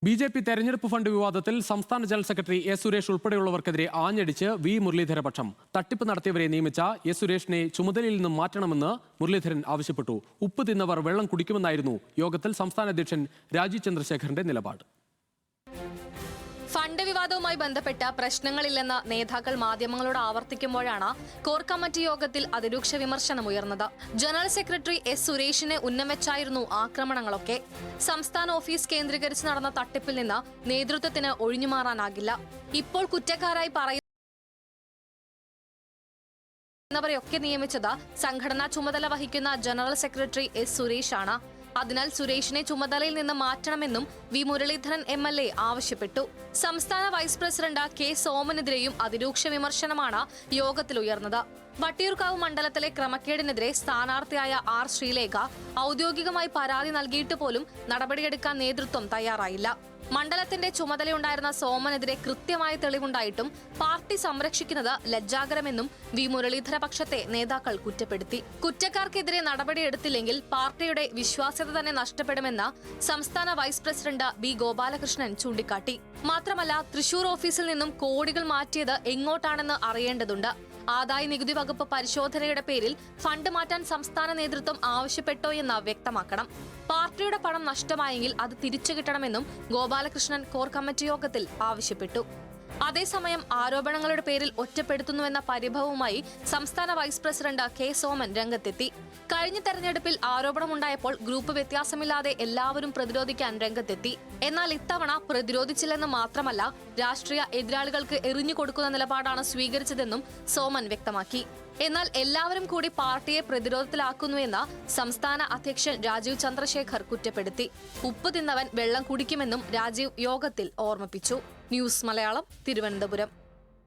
BJP തെരഞ്ഞെടുപ്പ് fund വിവാദത്തിൽ സംസ്ഥാന ജനറൽ സെക്രട്ടറി എസ് സുരേഷ് ഉൾപ്പെടെയുള്ളവർക്കെതിരെ ആഞ്ഞടിച്ച് വി മുരളീധരപക്ഷം. തട്ടിപ്പ് നടത്തിയവരെ നിയമിച്ച എസ് സുരേഷിനെ ചുമതലയിൽ നിന്നും മാറ്റണമെന്ന് മുരളീധരൻ ആവശ്യപ്പെട്ടു. ഉപ്പ് തിന്നവർ വെള്ളം കുടിക്കുമെന്നായിരുന്നു യോഗത്തിൽ സംസ്ഥാന അധ്യക്ഷൻ രാജീവ് ചന്ദ്രശേഖറിന്റെ നിലപാട്. ഫണ്ട് വിവാദവുമായി ബന്ധപ്പെട്ട പ്രശ്നങ്ങളില്ലെന്ന് നേതാക്കൾ മാധ്യമങ്ങളോട് ആവർത്തിക്കുമ്പോഴാണ് കോർ കമ്മിറ്റി യോഗത്തിൽ അതിരൂക്ഷ വിമർശനമുയർന്നത്. ജനറൽ സെക്രട്ടറി എസ് സുരേഷിനെ ഉന്നമിച്ചായിരുന്നു ആക്രമണങ്ങളൊക്കെ. സംസ്ഥാന ഓഫീസ് കേന്ദ്രീകരിച്ച് നടന്ന തട്ടിപ്പിൽ നിന്ന് നേതൃത്വത്തിന് ഒഴിഞ്ഞുമാറാനാകില്ല. ഇപ്പോൾ കുറ്റക്കാരായി പറയുന്നവരെയൊക്കെ നിയമിച്ചത് സംഘടനാ ചുമതല വഹിക്കുന്ന ജനറൽ സെക്രട്ടറി എസ് സുരേഷാണ്. അതിനാൽ സുരേഷിനെ ചുമതലയിൽ നിന്ന് മാറ്റണമെന്നും വി മുരളീധരൻ MLA ആവശ്യപ്പെട്ടു. സംസ്ഥാന വൈസ് പ്രസിഡന്റ് കെ സോമനെതിരെയും അതിരൂക്ഷ വിമർശനമാണ് യോഗത്തിൽ ഉയർന്നത്. വട്ടിയൂർക്കാവ് മണ്ഡലത്തിലെ ക്രമക്കേടിനെതിരെ സ്ഥാനാർത്ഥിയായ ആർ ശ്രീലേഖ ഔദ്യോഗികമായി പരാതി നൽകിയിട്ട് പോലും നടപടിയെടുക്കാൻ നേതൃത്വം തയ്യാറായില്ല. മണ്ഡലത്തിന്റെ ചുമതലയുണ്ടായിരുന്ന സോമനെതിരെ കൃത്യമായ തെളിവുണ്ടായിട്ടും പാർട്ടി സംരക്ഷിക്കുന്നത് ലജ്ജാകരമെന്നും വി മുരളീധര പക്ഷത്തെ നേതാക്കൾ കുറ്റപ്പെടുത്തി. കുറ്റക്കാർക്കെതിരെ നടപടിയെടുത്തില്ലെങ്കിൽ പാർട്ടിയുടെ വിശ്വാസ്യത തന്നെ നഷ്ടപ്പെടുമെന്ന് സംസ്ഥാന വൈസ് പ്രസിഡന്റ് ബി ഗോപാലകൃഷ്ണൻ ചൂണ്ടിക്കാട്ടി. മാത്രമല്ല, തൃശൂർ ഓഫീസിൽ നിന്നും കോടികൾ മാറ്റിയത് എങ്ങോട്ടാണെന്ന് അറിയേണ്ടതുണ്ട്. ആദായ നികുതി വകുപ്പ് പരിശോധനയുടെ പേരിൽ ഫണ്ട് മാറ്റാൻ സംസ്ഥാന നേതൃത്വം ആവശ്യപ്പെട്ടോ എന്ന് വ്യക്തമാക്കണം. പാർട്ടിയുടെ പണം നഷ്ടമായെങ്കിൽ അത് തിരിച്ചു കിട്ടണമെന്നും ഗോപാലകൃഷ്ണൻ കോർ കമ്മിറ്റി യോഗത്തിൽ ആവശ്യപ്പെട്ടു. അതേസമയം ആരോപണങ്ങളുടെ പേരിൽ ഒറ്റപ്പെടുത്തുന്നുവെന്ന പരിഭവവുമായി സംസ്ഥാന വൈസ് പ്രസിഡന്റ് കെ സോമൻ രംഗത്തെത്തി. കഴിഞ്ഞ തെരഞ്ഞെടുപ്പിൽ ആരോപണമുണ്ടായപ്പോൾ ഗ്രൂപ്പ് വ്യത്യാസമില്ലാതെ എല്ലാവരും പ്രതിരോധിക്കാൻ രംഗത്തെത്തി. എന്നാൽ ഇത്തവണ പ്രതിരോധിച്ചില്ലെന്ന് മാത്രമല്ല, രാഷ്ട്രീയ എതിരാളികൾക്ക് എറിഞ്ഞു കൊടുക്കുന്ന നിലപാടാണ് സ്വീകരിച്ചതെന്നും സോമൻ വ്യക്തമാക്കി. എന്നാൽ എല്ലാവരും കൂടി പാർട്ടിയെ പ്രതിരോധത്തിലാക്കുന്നുവെന്ന് സംസ്ഥാന അധ്യക്ഷൻ രാജീവ് ചന്ദ്രശേഖർ കുറ്റപ്പെടുത്തി. ഉപ്പ് തിന്നവൻ വെള്ളം കുടിക്കുമെന്നും രാജീവ് യോഗത്തിൽ ഓർമ്മിപ്പിച്ചു. ന്യൂസ് മലയാളം, തിരുവനന്തപുരം.